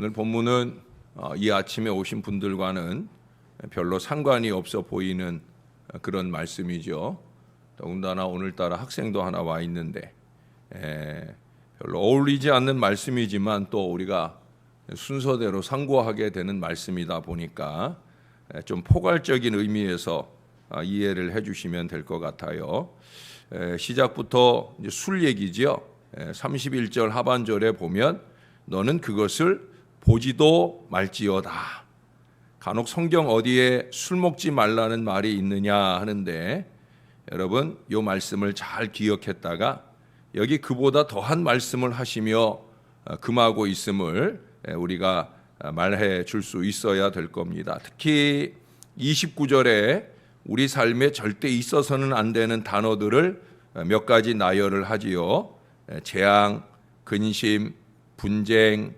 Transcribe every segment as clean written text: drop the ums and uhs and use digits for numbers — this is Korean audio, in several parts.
오늘 본문은 이 아침에 오신 분들과는 별로 상관이 없어 보이는 그런 말씀이죠. 더군다나 오늘따라 학생도 하나 와 있는데 별로 어울리지 않는 말씀이지만 또 우리가 순서대로 상고하게 되는 말씀이다 보니까 좀 포괄적인 의미에서 이해를 해주시면 될 것 같아요. 시작부터 이제 술 얘기죠. 31절 하반절에 보면 너는 그것을 보지도 말지어다. 간혹 성경 어디에 술 먹지 말라는 말이 있느냐 하는데 여러분 이 말씀을 잘 기억했다가 여기 그보다 더한 말씀을 하시며 금하고 있음을 우리가 말해 줄 수 있어야 될 겁니다. 특히 29절에 우리 삶에 절대 있어서는 안 되는 단어들을 몇 가지 나열을 하지요. 재앙, 근심, 분쟁,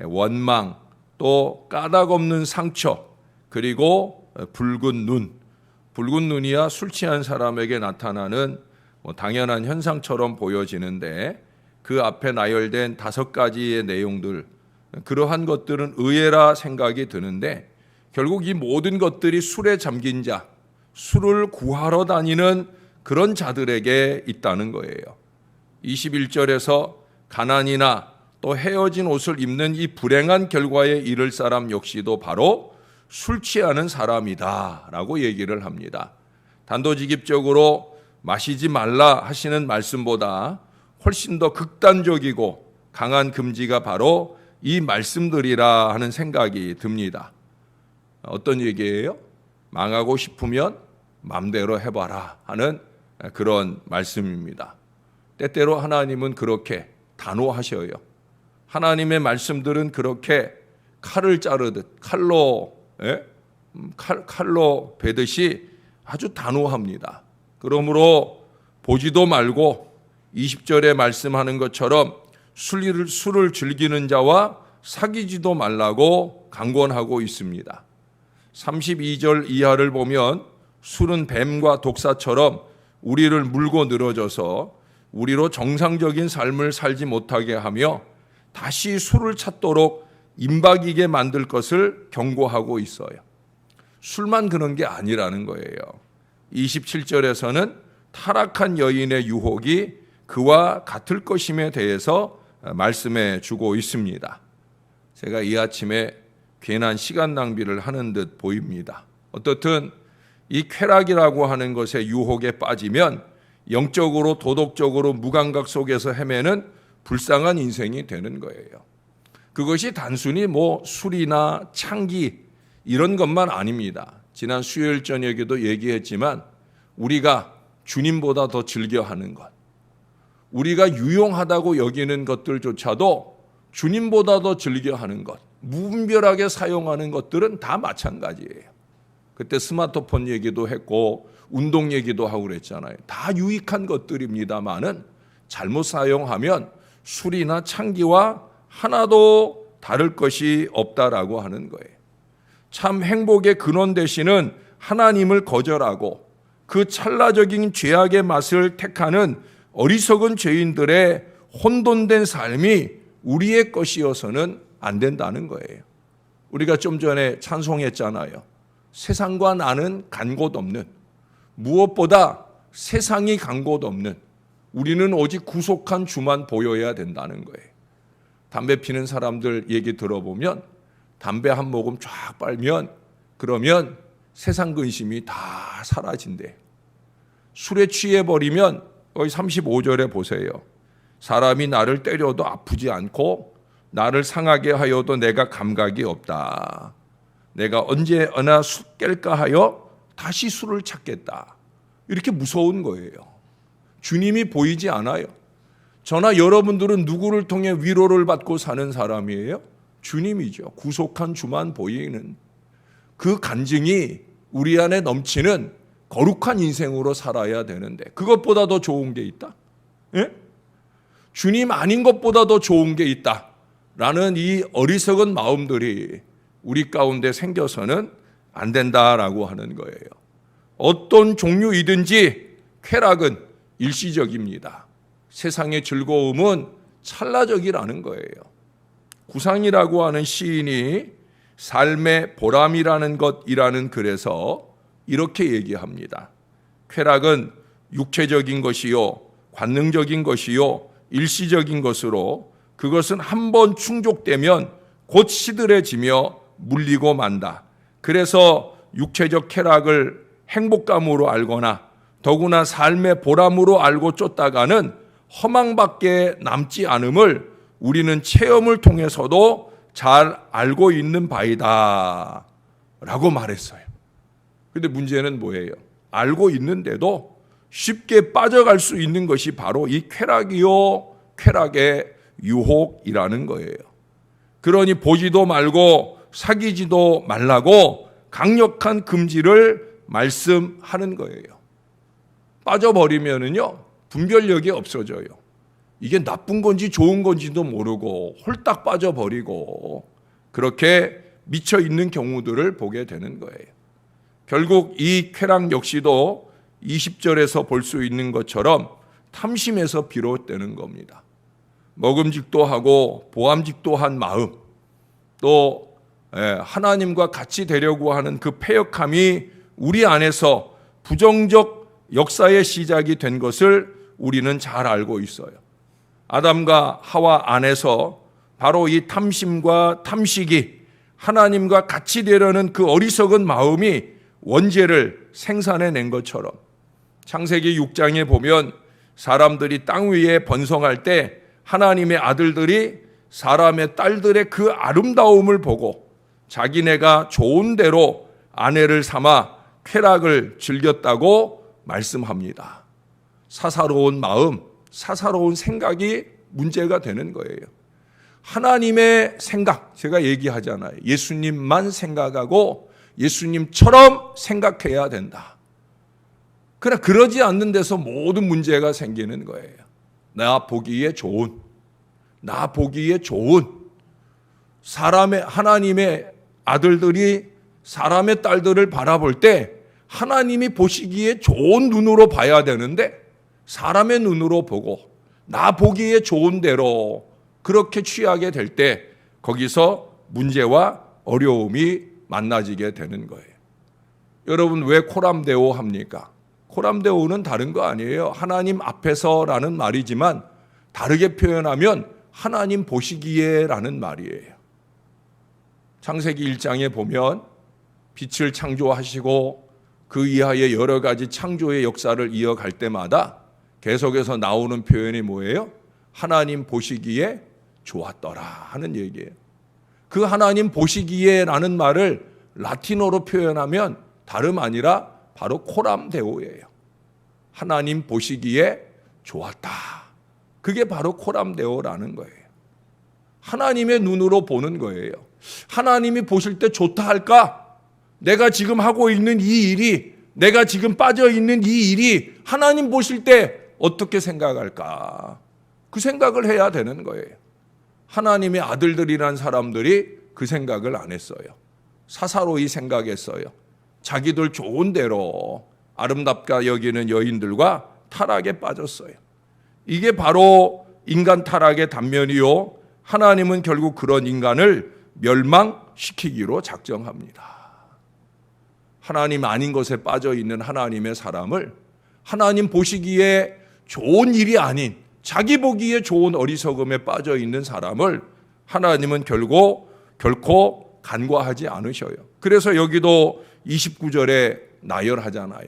원망, 또 까닭 없는 상처, 그리고 붉은 눈. 붉은 눈이야 술 취한 사람에게 나타나는 당연한 현상처럼 보여지는데 그 앞에 나열된 5가지의 내용들, 그러한 것들은 의외라 생각이 드는데 결국 이 모든 것들이 술에 잠긴 자, 술을 구하러 다니는 그런 자들에게 있다는 거예요. 21절에서 가난이나 또 헤어진 옷을 입는 이 불행한 결과에 이를 사람 역시도 바로 술 취하는 사람이다 라고 얘기를 합니다. 단도직입적으로 마시지 말라 하시는 말씀보다 훨씬 더 극단적이고 강한 금지가 바로 이 말씀들이라 하는 생각이 듭니다. 어떤 얘기예요? 망하고 싶으면 마음대로 해봐라 하는 그런 말씀입니다. 때때로 하나님은 그렇게 단호하셔요. 하나님의 말씀들은 그렇게 칼을 자르듯 칼로 베듯이 아주 단호합니다. 그러므로 보지도 말고 20절에 말씀하는 것처럼 술을 즐기는 자와 사귀지도 말라고 강권하고 있습니다. 32절 이하를 보면 술은 뱀과 독사처럼 우리를 물고 늘어져서 우리로 정상적인 삶을 살지 못하게 하며 다시 술을 찾도록 임박이게 만들 것을 경고하고 있어요. 술만 그런 게 아니라는 거예요. 27절에서는 타락한 여인의 유혹이 그와 같을 것임에 대해서 말씀해 주고 있습니다. 제가 이 아침에 괜한 시간 낭비를 하는 듯 보입니다. 어떻든 이 쾌락이라고 하는 것에 유혹에 빠지면 영적으로 도덕적으로 무감각 속에서 헤매는 불쌍한 인생이 되는 거예요. 그것이 단순히 술이나 창기 이런 것만 아닙니다. 지난 수요일 저녁에도 얘기했지만 우리가 주님보다 더 즐겨하는 것, 우리가 유용하다고 여기는 것들조차도 주님보다 더 즐겨하는 것, 무분별하게 사용하는 것들은 다 마찬가지예요. 그때 스마트폰 얘기도 했고 운동 얘기도 하고 그랬잖아요. 다 유익한 것들입니다만은 잘못 사용하면 술이나 창기와 하나도 다를 것이 없다라고 하는 거예요. 참 행복의 근원 되시는 하나님을 거절하고 그 찰나적인 죄악의 맛을 택하는 어리석은 죄인들의 혼돈된 삶이 우리의 것이어서는 안 된다는 거예요. 우리가 좀 전에 찬송했잖아요. 세상과 나는 간 곳 없는, 무엇보다 세상이 간 곳 없는, 우리는 오직 구속한 주만 보여야 된다는 거예요. 담배 피는 사람들 얘기 들어보면 담배 한 모금 쫙 빨면 그러면 세상 근심이 다 사라진대요. 술에 취해버리면 거기 35절에 보세요. 사람이 나를 때려도 아프지 않고 나를 상하게 하여도 내가 감각이 없다. 내가 언제 어나 술 깰까 하여 다시 술을 찾겠다. 이렇게 무서운 거예요. 주님이 보이지 않아요. 저나 여러분들은 누구를 통해 위로를 받고 사는 사람이에요? 주님이죠. 구속한 주만 보이는 그 간증이 우리 안에 넘치는 거룩한 인생으로 살아야 되는데 그것보다 더 좋은 게 있다? 예? 주님 아닌 것보다 더 좋은 게 있다라는 이 어리석은 마음들이 우리 가운데 생겨서는 안 된다라고 하는 거예요. 어떤 종류이든지 쾌락은 일시적입니다. 세상의 즐거움은 찰나적이라는 거예요. 구상이라고 하는 시인이 삶의 보람이라는 것이라는 글에서 이렇게 얘기합니다. 쾌락은 육체적인 것이요, 관능적인 것이요, 일시적인 것으로 그것은 한번 충족되면 곧 시들해지며 물리고 만다. 그래서 육체적 쾌락을 행복감으로 알거나 더구나 삶의 보람으로 알고 쫓다가는 허망밖에 남지 않음을 우리는 체험을 통해서도 잘 알고 있는 바이다 라고 말했어요. 그런데 문제는 뭐예요? 알고 있는데도 쉽게 빠져갈 수 있는 것이 바로 이 쾌락이요, 쾌락의 유혹이라는 거예요. 그러니 보지도 말고 사귀지도 말라고 강력한 금지를 말씀하는 거예요. 빠져버리면은요, 분별력이 없어져요. 이게 나쁜 건지 좋은 건지도 모르고 홀딱 빠져버리고 그렇게 미쳐 있는 경우들을 보게 되는 거예요. 결국 이 쾌락 역시도 20절에서 볼 수 있는 것처럼 탐심에서 비롯되는 겁니다. 먹음직도 하고 보암직도 한 마음, 또 하나님과 같이 되려고 하는 그 패역함이 우리 안에서 부정적 역사의 시작이 된 것을 우리는 잘 알고 있어요. 아담과 하와 안에서 바로 이 탐심과 탐식이 하나님과 같이 되려는 그 어리석은 마음이 원죄를 생산해낸 것처럼 창세기 6장에 보면 사람들이 땅 위에 번성할 때 하나님의 아들들이 사람의 딸들의 그 아름다움을 보고 자기네가 좋은 대로 아내를 삼아 쾌락을 즐겼다고 말씀합니다. 사사로운 마음, 사사로운 생각이 문제가 되는 거예요. 하나님의 생각, 제가 얘기하잖아요. 예수님만 생각하고 예수님처럼 생각해야 된다. 그러나 그러지 않는 데서 모든 문제가 생기는 거예요. 나 보기에 좋은 사람의, 하나님의 아들들이 사람의 딸들을 바라볼 때 하나님이 보시기에 좋은 눈으로 봐야 되는데 사람의 눈으로 보고 나 보기에 좋은 대로 그렇게 취하게 될 때 거기서 문제와 어려움이 만나지게 되는 거예요. 여러분, 왜 코람데오 합니까? 코람데오는 다른 거 아니에요. 하나님 앞에서라는 말이지만 다르게 표현하면 하나님 보시기에라는 말이에요. 창세기 1장에 보면 빛을 창조하시고 그 이하의 여러 가지 창조의 역사를 이어갈 때마다 계속해서 나오는 표현이 뭐예요? 하나님 보시기에 좋았더라 하는 얘기예요. 그 하나님 보시기에라는 말을 라틴어로 표현하면 다름 아니라 바로 코람데오예요. 하나님 보시기에 좋았다. 그게 바로 코람데오라는 거예요. 하나님의 눈으로 보는 거예요. 하나님이 보실 때 좋다 할까? 내가 지금 하고 있는 이 일이, 내가 지금 빠져 있는 이 일이 하나님 보실 때 어떻게 생각할까? 그 생각을 해야 되는 거예요. 하나님의 아들들이란 사람들이 그 생각을 안 했어요. 사사로이 생각했어요. 자기들 좋은 대로 아름답게 여기는 여인들과 타락에 빠졌어요. 이게 바로 인간 타락의 단면이요. 하나님은 결국 그런 인간을 멸망시키기로 작정합니다. 하나님 아닌 것에 빠져 있는 하나님의 사람을 하나님 보시기에 좋은 일이 아닌 자기 보기에 좋은 어리석음에 빠져 있는 사람을 하나님은 결코 간과하지 않으셔요. 그래서 여기도 29절에 나열하잖아요.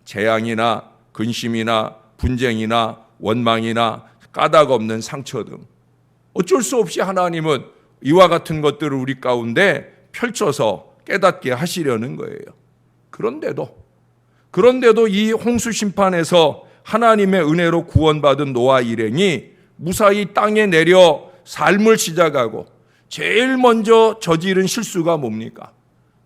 재앙이나 근심이나 분쟁이나 원망이나 까닭 없는 상처 등 어쩔 수 없이 하나님은 이와 같은 것들을 우리 가운데 펼쳐서 깨닫게 하시려는 거예요. 그런데도 이 홍수 심판에서 하나님의 은혜로 구원받은 노아 일행이 무사히 땅에 내려 삶을 시작하고 제일 먼저 저지른 실수가 뭡니까?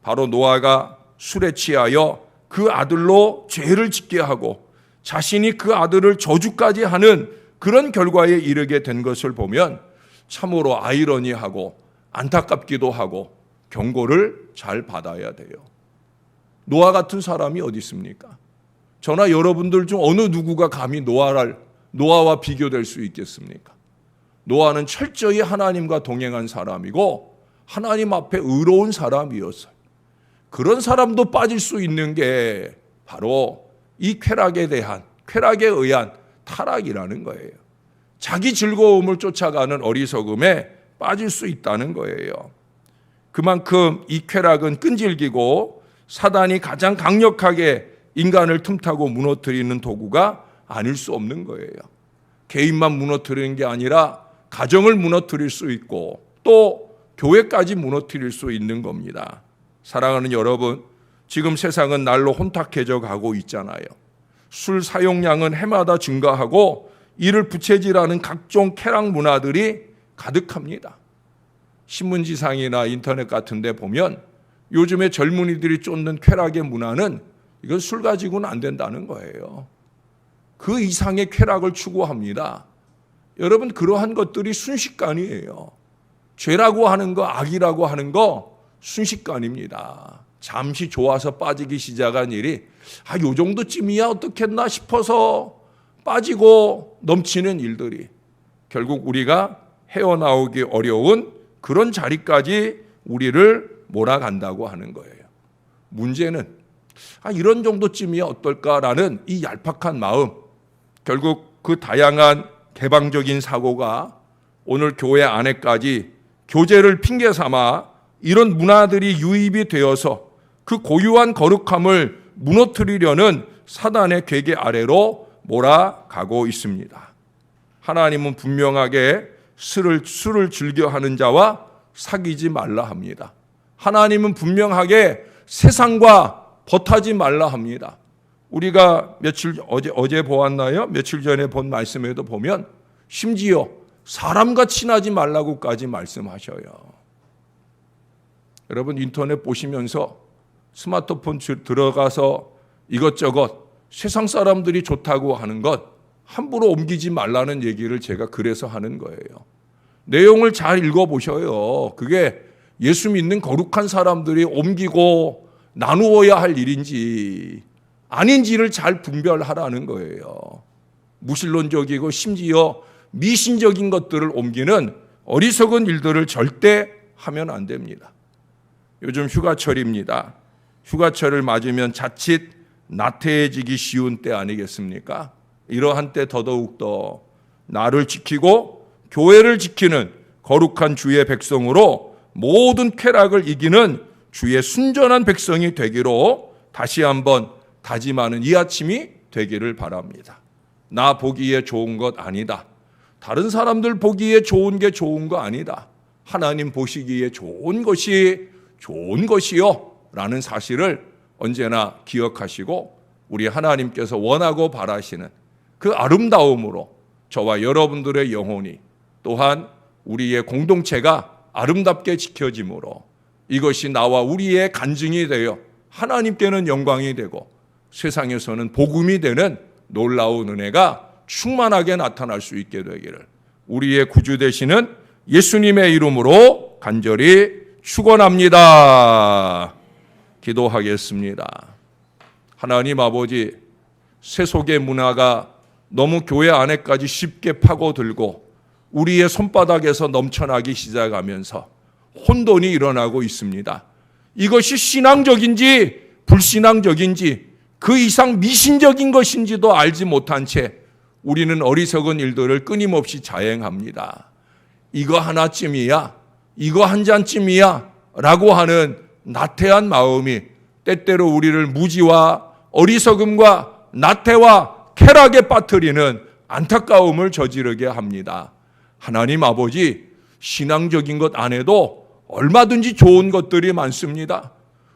바로 노아가 술에 취하여 그 아들로 죄를 짓게 하고 자신이 그 아들을 저주까지 하는 그런 결과에 이르게 된 것을 보면 참으로 아이러니하고 안타깝기도 하고 경고를 잘 받아야 돼요. 노아 같은 사람이 어디 있습니까? 저나 여러분들 중 어느 누구가 감히 노아와 비교될 수 있겠습니까? 노아는 철저히 하나님과 동행한 사람이고 하나님 앞에 의로운 사람이었어요. 그런 사람도 빠질 수 있는 게 바로 이 쾌락에 의한 타락이라는 거예요. 자기 즐거움을 쫓아가는 어리석음에 빠질 수 있다는 거예요. 그만큼 이 쾌락은 끈질기고 사단이 가장 강력하게 인간을 틈타고 무너뜨리는 도구가 아닐 수 없는 거예요. 개인만 무너뜨리는 게 아니라 가정을 무너뜨릴 수 있고 또 교회까지 무너뜨릴 수 있는 겁니다. 사랑하는 여러분, 지금 세상은 날로 혼탁해져 가고 있잖아요. 술 사용량은 해마다 증가하고 이를 부채질하는 각종 쾌락 문화들이 가득합니다. 신문지상이나 인터넷 같은 데 보면 요즘에 젊은이들이 쫓는 쾌락의 문화는 이건 술 가지고는 안 된다는 거예요. 그 이상의 쾌락을 추구합니다. 여러분, 그러한 것들이 순식간이에요. 죄라고 하는 거, 악이라고 하는 거 순식간입니다. 잠시 좋아서 빠지기 시작한 일이 요 정도쯤이야 어떻겠나 싶어서 빠지고 넘치는 일들이 결국 우리가 헤어나오기 어려운 그런 자리까지 우리를 몰아간다고 하는 거예요. 문제는 이런 정도쯤이야 어떨까라는 이 얄팍한 마음, 결국 그 다양한 개방적인 사고가 오늘 교회 안에까지 교제를 핑계 삼아 이런 문화들이 유입이 되어서 그 고유한 거룩함을 무너뜨리려는 사단의 괴계 아래로 몰아가고 있습니다. 하나님은 분명하게 술을 즐겨하는 자와 사귀지 말라 합니다. 하나님은 분명하게 세상과 벗하지 말라 합니다. 우리가 어제 보았나요? 며칠 전에 본 말씀에도 보면 심지어 사람과 친하지 말라고까지 말씀하셔요. 여러분, 인터넷 보시면서 스마트폰 들어가서 이것저것 세상 사람들이 좋다고 하는 것 함부로 옮기지 말라는 얘기를 제가 그래서 하는 거예요. 내용을 잘 읽어보셔요. 그게 예수 믿는 거룩한 사람들이 옮기고 나누어야 할 일인지 아닌지를 잘 분별하라는 거예요. 무신론적이고 심지어 미신적인 것들을 옮기는 어리석은 일들을 절대 하면 안 됩니다. 요즘 휴가철입니다. 휴가철을 맞으면 자칫 나태해지기 쉬운 때 아니겠습니까? 이러한 때 더더욱더 나를 지키고 교회를 지키는 거룩한 주의 백성으로 모든 쾌락을 이기는 주의 순전한 백성이 되기로 다시 한번 다짐하는 이 아침이 되기를 바랍니다. 나 보기에 좋은 것 아니다. 다른 사람들 보기에 좋은 게 좋은 거 아니다. 하나님 보시기에 좋은 것이 좋은 것이요 라는 사실을 언제나 기억하시고 우리 하나님께서 원하고 바라시는 그 아름다움으로 저와 여러분들의 영혼이 또한 우리의 공동체가 아름답게 지켜짐으로 이것이 나와 우리의 간증이 되어 하나님께는 영광이 되고 세상에서는 복음이 되는 놀라운 은혜가 충만하게 나타날 수 있게 되기를 우리의 구주 되시는 예수님의 이름으로 간절히 축원합니다. 기도하겠습니다. 하나님 아버지, 세속의 문화가 너무 교회 안에까지 쉽게 파고들고 우리의 손바닥에서 넘쳐나기 시작하면서 혼돈이 일어나고 있습니다. 이것이 신앙적인지 불신앙적인지 그 이상 미신적인 것인지도 알지 못한 채 우리는 어리석은 일들을 끊임없이 자행합니다. 이거 하나쯤이야, 이거 한 잔쯤이야 라고 하는 나태한 마음이 때때로 우리를 무지와 어리석음과 나태와 쾌락에 빠뜨리는 안타까움을 저지르게 합니다. 하나님 아버지, 신앙적인 것 안에도 얼마든지 좋은 것들이 많습니다.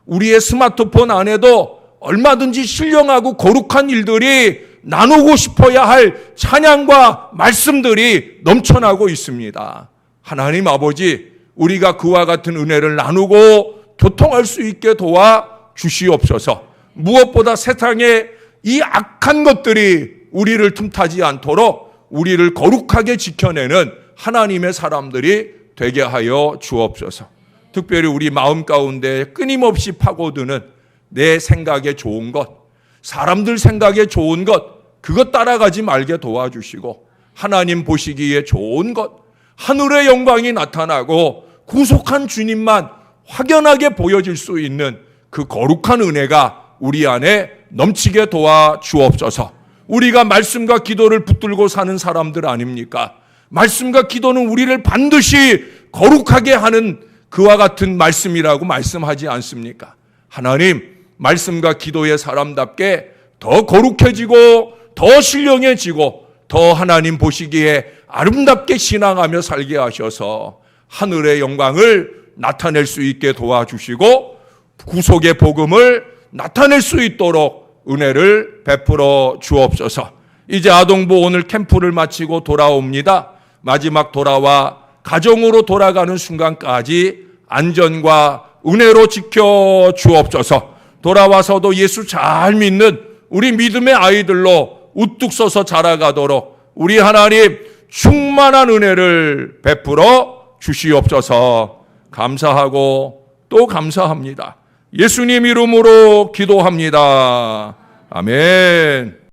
우리의 스마트폰 안에도 얼마든지 신령하고 거룩한 일들이 나누고 싶어야 할 찬양과 말씀들이 넘쳐나고 있습니다. 하나님 아버지, 우리가 그와 같은 은혜를 나누고 교통할 수 있게 도와 주시옵소서. 무엇보다 세상의 이 악한 것들이 우리를 틈타지 않도록 우리를 거룩하게 지켜내는 하나님의 사람들이 되게 하여 주옵소서. 특별히 우리 마음 가운데 끊임없이 파고드는 내 생각에 좋은 것, 사람들 생각에 좋은 것, 그것 따라가지 말게 도와주시고 하나님 보시기에 좋은 것, 하늘의 영광이 나타나고 구속한 주님만 확연하게 보여질 수 있는 그 거룩한 은혜가 우리 안에 넘치게 도와 주옵소서. 우리가 말씀과 기도를 붙들고 사는 사람들 아닙니까? 말씀과 기도는 우리를 반드시 거룩하게 하는 그와 같은 말씀이라고 말씀하지 않습니까? 하나님, 말씀과 기도의 사람답게 더 거룩해지고 더 신령해지고 더 하나님 보시기에 아름답게 신앙하며 살게 하셔서 하늘의 영광을 나타낼 수 있게 도와주시고 구속의 복음을 나타낼 수 있도록 은혜를 베풀어 주옵소서. 이제 아동부 오늘 캠프를 마치고 돌아옵니다. 마지막 돌아와 가정으로 돌아가는 순간까지 안전과 은혜로 지켜 주옵소서. 돌아와서도 예수 잘 믿는 우리 믿음의 아이들로 우뚝 서서 자라가도록 우리 하나님 충만한 은혜를 베풀어 주시옵소서. 감사하고 또 감사합니다. 예수님 이름으로 기도합니다. 아멘.